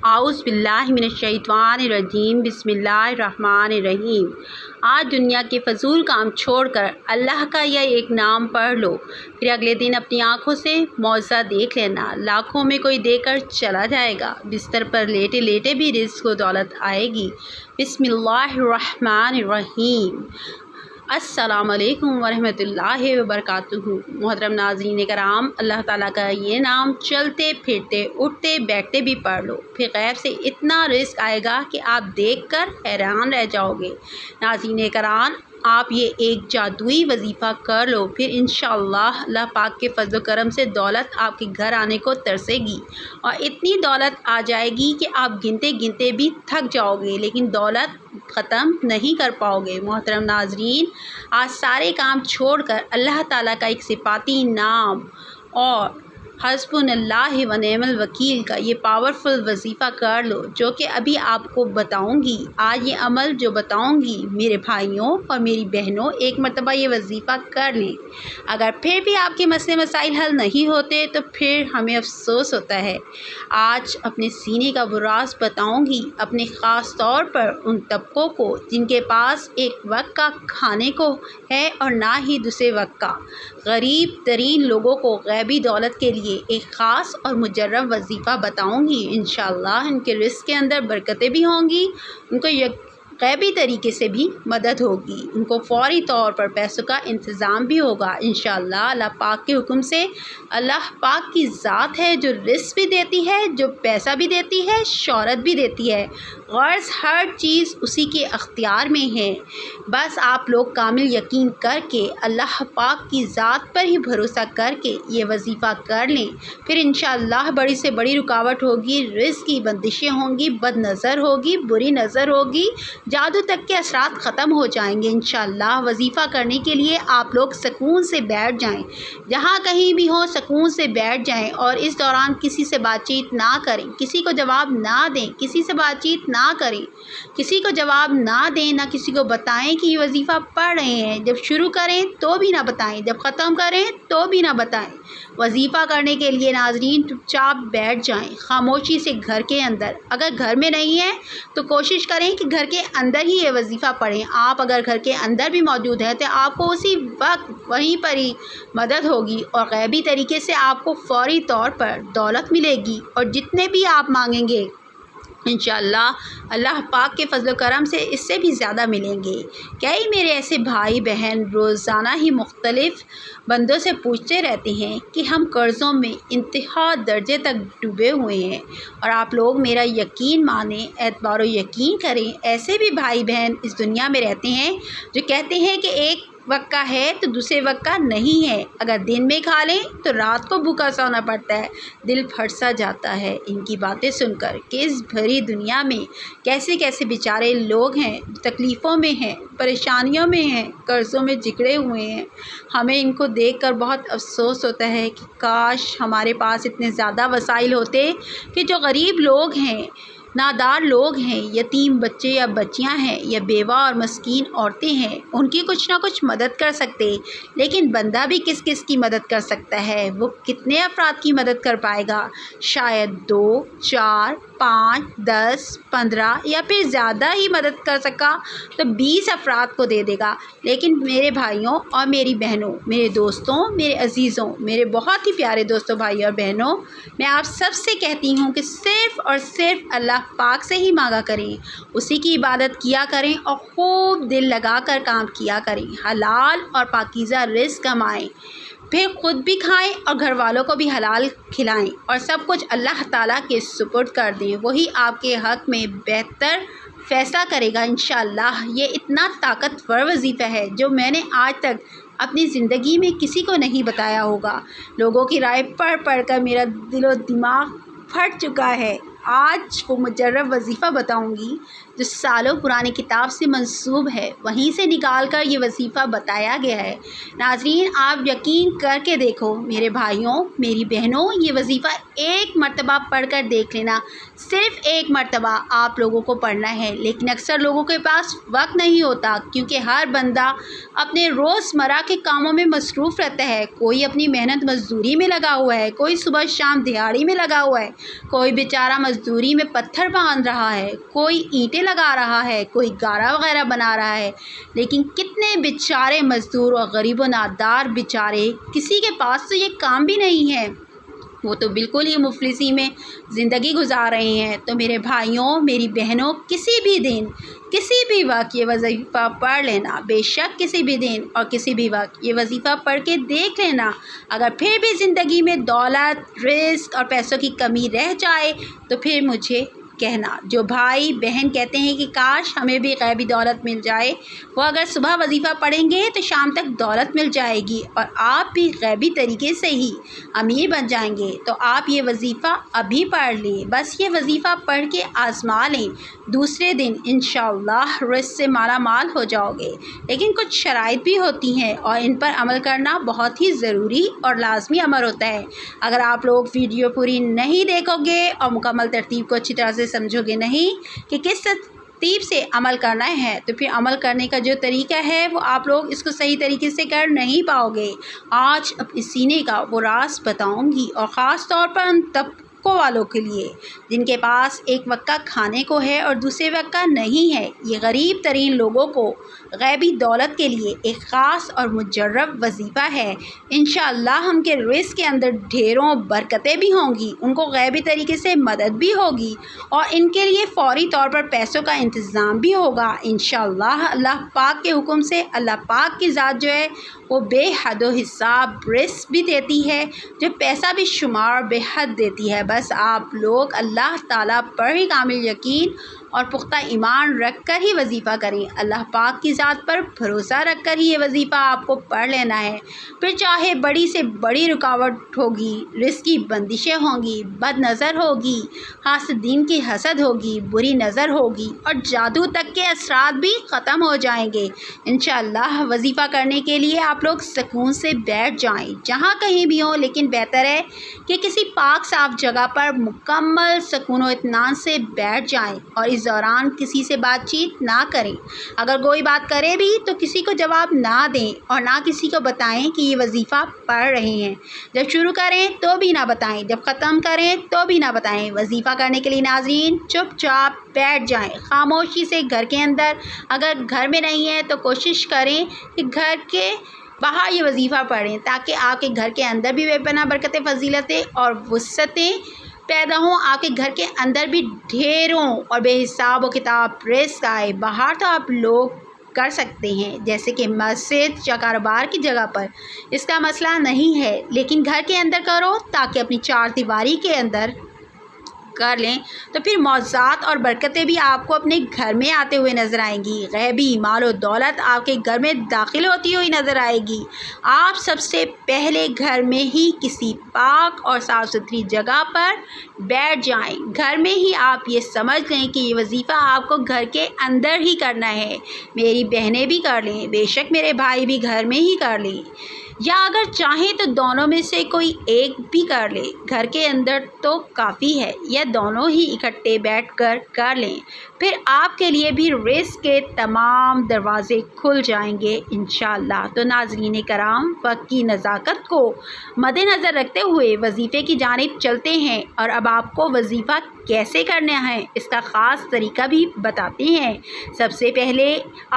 اعوذ باللہ من الشیطان الرجیم بسم اللہ الرحمن الرحیم۔ آج دنیا کے فضول کام چھوڑ کر اللہ کا یہ ایک نام پڑھ لو، پھر اگلے دن اپنی آنکھوں سے معجزہ دیکھ لینا۔ لاکھوں میں کوئی دے کر چلا جائے گا، بستر پر لیٹے لیٹے بھی رزق و دولت آئے گی۔ بسم اللہ الرحمن الرحیم۔ السلام علیکم ورحمۃ اللہ وبرکاتہ۔ محترم ناظرین کرام، اللہ تعالیٰ کا یہ نام چلتے پھرتے اٹھتے بیٹھتے بھی پڑھ لو، پھر غیب سے اتنا رزق آئے گا کہ آپ دیکھ کر حیران رہ جاؤ گے۔ ناظرین کرام، آپ یہ ایک جادوئی وظیفہ کر لو، پھر انشاءاللہ اللہ پاک کے فضل و کرم سے دولت آپ کے گھر آنے کو ترسے گی، اور اتنی دولت آ جائے گی کہ آپ گنتے گنتے بھی تھک جاؤ گے، لیکن دولت ختم نہیں کر پاؤ گے۔ محترم ناظرین، آج سارے کام چھوڑ کر اللہ تعالیٰ کا ایک صفاتی نام اور حسبنا اللہ و نعم الوکیل کا یہ پاورفل وظیفہ کر لو، جو کہ ابھی آپ کو بتاؤں گی۔ آج یہ عمل جو بتاؤں گی میرے بھائیوں اور میری بہنوں، ایک مرتبہ یہ وظیفہ کر لیں۔ اگر پھر بھی آپ کے مسئلے مسائل حل نہیں ہوتے تو پھر ہمیں افسوس ہوتا ہے۔ آج اپنے سینے کا وہ راز بتاؤں گی، اپنے خاص طور پر ان طبقوں کو جن کے پاس ایک وقت کا کھانے کو ہے اور نہ ہی دوسرے وقت کا۔ غریب ترین لوگوں کو غیبی دولت کے لیے ایک خاص اور مجرب وظیفہ بتاؤں گی۔ انشاءاللہ ان کے رزق کے اندر برکتیں بھی ہوں گی، ان کو غیبی طریقے سے بھی مدد ہوگی، ان کو فوری طور پر پیسوں کا انتظام بھی ہوگا انشاءاللہ اللہ پاک کے حکم سے۔ اللہ پاک کی ذات ہے جو رزق بھی دیتی ہے، جو پیسہ بھی دیتی ہے، شہرت بھی دیتی ہے، غرض ہر چیز اسی کے اختیار میں ہے۔ بس آپ لوگ کامل یقین کر کے اللہ پاک کی ذات پر ہی بھروسہ کر کے یہ وظیفہ کر لیں، پھر انشاءاللہ بڑی سے بڑی رکاوٹ ہوگی، رزق کی بندشیں ہوں گی، بد نظر ہوگی، بری نظر ہوگی، جادو تک کے اثرات ختم ہو جائیں گے انشاءاللہ۔ وظیفہ کرنے کے لیے آپ لوگ سکون سے بیٹھ جائیں، جہاں کہیں بھی ہوں سکون سے بیٹھ جائیں، اور اس دوران کسی سے بات چیت نہ کریں، کسی کو جواب نہ دیں، کسی سے بات چیت نہ کریں، کسی کو جواب نہ دیں، نہ کسی کو بتائیں کہ یہ وظیفہ پڑھ رہے ہیں۔ جب شروع کریں تو بھی نہ بتائیں، جب ختم کریں تو بھی نہ بتائیں۔ وظیفہ کرنے کے لیے ناظرین چپ چاپ بیٹھ جائیں، خاموشی سے گھر کے اندر۔ اگر گھر میں نہیں ہیں تو کوشش کریں کہ گھر کے اندر ہی یہ وظیفہ پڑھیں۔ آپ اگر گھر کے اندر بھی موجود ہیں تو آپ کو اسی وقت وہیں پر ہی مدد ہوگی، اور غیبی طریقے سے آپ کو فوری طور پر دولت ملے گی، اور جتنے بھی آپ مانگیں گے انشاءاللہ اللہ پاک کے فضل و کرم سے اس سے بھی زیادہ ملیں گے۔ کئی میرے ایسے بھائی بہن روزانہ ہی مختلف بندوں سے پوچھتے رہتے ہیں کہ ہم قرضوں میں انتہا درجے تک ڈوبے ہوئے ہیں، اور آپ لوگ میرا یقین مانیں، اعتبار و یقین کریں، ایسے بھی بھائی بہن اس دنیا میں رہتے ہیں جو کہتے ہیں کہ ایک وقت کا ہے تو دوسرے وقت کا نہیں ہے، اگر دن میں کھا لیں تو رات کو بھوکا سونا پڑتا ہے۔ دل پھٹ سا جاتا ہے ان کی باتیں سن کر کہ اس بھری دنیا میں کیسے کیسے بیچارے لوگ ہیں، تکلیفوں میں ہیں، پریشانیوں میں ہیں، قرضوں میں جکڑے ہوئے ہیں۔ ہمیں ان کو دیکھ کر بہت افسوس ہوتا ہے کہ کاش ہمارے پاس اتنے زیادہ وسائل ہوتے کہ جو غریب لوگ ہیں، نادار لوگ ہیں، یتیم بچے یا بچیاں ہیں، یا بیوہ اور مسکین عورتیں ہیں، ان کی کچھ نہ کچھ مدد کر سکتے۔ لیکن بندہ بھی کس کس کی مدد کر سکتا ہے؟ وہ کتنے افراد کی مدد کر پائے گا؟ شاید 2، 4، 5، 10، 15 یا پھر زیادہ ہی مدد کر سکا تو 20 افراد کو دے دے گا۔ لیکن میرے بھائیوں اور میری بہنوں، میرے دوستوں، میرے عزیزوں، میرے بہت ہی پیارے دوستوں، بھائی اور بہنوں، میں آپ سب سے کہتی ہوں کہ صرف اور صرف اللہ پاک سے ہی مانگا کریں، اسی کی عبادت کیا کریں، اور خوب دل لگا کر کام کیا کریں، حلال اور پاکیزہ رزق کمائیں، پھر خود بھی کھائیں اور گھر والوں کو بھی حلال کھلائیں، اور سب کچھ اللہ تعالیٰ کے سپرد کر دیں، وہی آپ کے حق میں بہتر فیصلہ کرے گا انشاءاللہ۔ یہ اتنا طاقتور وظیفہ ہے جو میں نے آج تک اپنی زندگی میں کسی کو نہیں بتایا ہوگا۔ لوگوں کی رائے پڑھ پڑھ کر میرا دل و دماغ پھٹ چکا ہے۔ آج وہ مجرب وظیفہ بتاؤں گی جو سالوں پرانی کتاب سے منسوب ہے، وہیں سے نکال کر یہ وظیفہ بتایا گیا ہے۔ ناظرین، آپ یقین کر کے دیکھو، میرے بھائیوں، میری بہنوں، یہ وظیفہ ایک مرتبہ پڑھ کر دیکھ لینا، صرف ایک مرتبہ آپ لوگوں کو پڑھنا ہے، لیکن اکثر لوگوں کے پاس وقت نہیں ہوتا، کیونکہ ہر بندہ اپنے روزمرہ کے کاموں میں مصروف رہتا ہے۔ کوئی اپنی محنت مزدوری میں لگا ہوا ہے، کوئی صبح شام دہاڑی میں لگا ہوا ہے، کوئی بیچارہ مزدوری میں پتھر باندھ رہا ہے، کوئی اینٹیں لگا رہا ہے، کوئی گارا وغیرہ بنا رہا ہے۔ لیکن کتنے بیچارے مزدور اور غریب و نادار بیچارے، کسی کے پاس تو یہ کام بھی نہیں ہے، وہ تو بالکل ہی مفلسی میں زندگی گزار رہے ہیں۔ تو میرے بھائیوں، میری بہنوں، کسی بھی دن کسی بھی وقت یہ وظیفہ پڑھ لینا، بے شک کسی بھی دن اور کسی بھی وقت یہ وظیفہ پڑھ کے دیکھ لینا۔ اگر پھر بھی زندگی میں دولت، رزق اور پیسوں کی کمی رہ جائے تو پھر مجھے کہنا۔ جو بھائی بہن کہتے ہیں کہ کاش ہمیں بھی غیبی دولت مل جائے، وہ اگر صبح وظیفہ پڑھیں گے تو شام تک دولت مل جائے گی اور آپ بھی غیبی طریقے سے ہی امیر بن جائیں گے۔ تو آپ یہ وظیفہ ابھی پڑھ لیں، بس یہ وظیفہ پڑھ کے آزما لیں، دوسرے دن انشاءاللہ رزق سے مالا مال ہو جاؤ گے۔ لیکن کچھ شرائط بھی ہوتی ہیں اور ان پر عمل کرنا بہت ہی ضروری اور لازمی امر ہوتا ہے۔ اگر آپ لوگ ویڈیو پوری نہیں دیکھو گے اور مکمل ترتیب کو اچھی طرح سے سمجھو گے نہیں کہ کس ترتیب سے عمل کرنا ہے، تو پھر عمل کرنے کا جو طریقہ ہے وہ آپ لوگ اس کو صحیح طریقے سے کر نہیں پاؤ گے۔ آج اپنے سینے کا وہ راز بتاؤں گی، اور خاص طور پر ان طبقوں والوں کے لیے جن کے پاس ایک وقت کا کھانے کو ہے اور دوسرے وقت کا نہیں ہے۔ یہ غریب ترین لوگوں کو غیبی دولت کے لیے ایک خاص اور مجرب وظیفہ ہے۔ انشاءاللہ ہم کے رزق کے اندر ڈھیروں برکتیں بھی ہوں گی، ان کو غیبی طریقے سے مدد بھی ہوگی اور ان کے لیے فوری طور پر پیسوں کا انتظام بھی ہوگا انشاءاللہ۔ اللہ پاک کے حکم سے اللہ پاک کی ذات جو ہے وہ بے حد و حساب رزق بھی دیتی ہے، جو پیسہ بھی شمار بے حد دیتی ہے۔ بس آپ لوگ اللہ تعالیٰ پر ہی کامل یقین اور پختہ ایمان رکھ کر ہی وظیفہ کریں، اللہ پاک کی ذات پر بھروسہ رکھ کر ہی یہ وظیفہ آپ کو پڑھ لینا ہے۔ پھر چاہے بڑی سے بڑی رکاوٹ ہوگی، رزق کی بندشیں ہوں گی، بد نظر ہوگی، حاسدین کی حسد ہوگی، بری نظر ہوگی اور جادو تک کے اثرات بھی ختم ہو جائیں گے انشاءاللہ۔ وظیفہ کرنے کے لیے آپ لوگ سکون سے بیٹھ جائیں، جہاں کہیں بھی ہوں، لیکن بہتر ہے کہ کسی پاک صاف جگہ پر مکمل سکون و اطمینان سے بیٹھ جائیں اور اس دوران کسی سے بات چیت نہ کریں۔ اگر کوئی بات کرے بھی تو کسی کو جواب نہ دیں اور نہ کسی کو بتائیں کہ یہ وظیفہ پڑھ رہے ہیں۔ جب شروع کریں تو بھی نہ بتائیں، جب ختم کریں تو بھی نہ بتائیں۔ وظیفہ کرنے کے لیے ناظرین چپ چاپ بیٹھ جائیں خاموشی سے گھر کے اندر۔ اگر گھر میں نہیں ہے تو کوشش کریں کہ گھر کے باہر یہ وظیفہ پڑھیں، تاکہ آپ کے گھر کے اندر بھی بے پناہ برکتیں، فضیلتیں اور وسعتیں پیدا ہوں، آپ کے گھر کے اندر بھی ڈھیروں اور بے حساب و کتاب رزق آئے۔ باہر تو آپ لوگ کر سکتے ہیں، جیسے کہ مسجد یا کاروبار کی جگہ پر، اس کا مسئلہ نہیں ہے، لیکن گھر کے اندر کرو تاکہ اپنی چار دیواری کے اندر کر لیں، تو پھر معجزات اور برکتیں بھی آپ کو اپنے گھر میں آتے ہوئے نظر آئیں گی۔ غیبی مال و دولت آپ کے گھر میں داخل ہوتی ہوئی نظر آئے گی۔ آپ سب سے پہلے گھر میں ہی کسی پاک اور صاف ستھری جگہ پر بیٹھ جائیں۔ گھر میں ہی آپ یہ سمجھ لیں کہ یہ وظیفہ آپ کو گھر کے اندر ہی کرنا ہے۔ میری بہنیں بھی کر لیں، بے شک میرے بھائی بھی گھر میں ہی کر لیں، یا اگر چاہیں تو دونوں میں سے کوئی ایک بھی کر لے، گھر کے اندر تو کافی ہے، یا دونوں ہی اکٹھے بیٹھ کر لیں، پھر آپ کے لیے بھی رزق کے تمام دروازے کھل جائیں گے انشاءاللہ۔ تو ناظرین کرام، وقت کی نزاکت کو مد نظر رکھتے ہوئے وظیفے کی جانب چلتے ہیں، اور اب آپ کو وظیفہ کیسے کرنا ہے اس کا خاص طریقہ بھی بتاتے ہیں۔ سب سے پہلے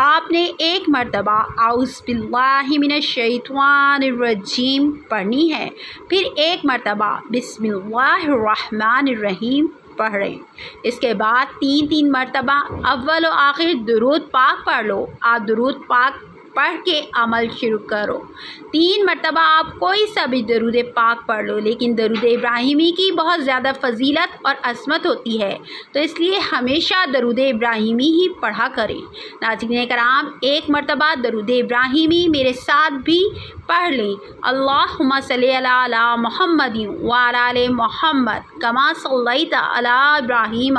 آپ نے ایک مرتبہ اعوذ باللہ من الشیطان الرجیم پڑھنی ہے، پھر ایک مرتبہ بسم اللہ الرحمن الرحیم پڑھیں، اس کے بعد تین مرتبہ اول و آخر درود پاک پڑھ لو۔ آپ درود پاک پڑھ کے عمل شروع کرو۔ 3 مرتبہ آپ کوئی سا بھی درود پاک پڑھ لو، لیکن درود ابراہیمی کی بہت زیادہ فضیلت اور عظمت ہوتی ہے، تو اس لیے ہمیشہ درود ابراہیمی ہی پڑھا کریں۔ ناظرین کرام، 1 مرتبہ درود ابراہیمی میرے ساتھ بھی پڑھ لیں۔ اللہم صلی علی محمد وعلی آل محمد کما صلیت علی ابراہیم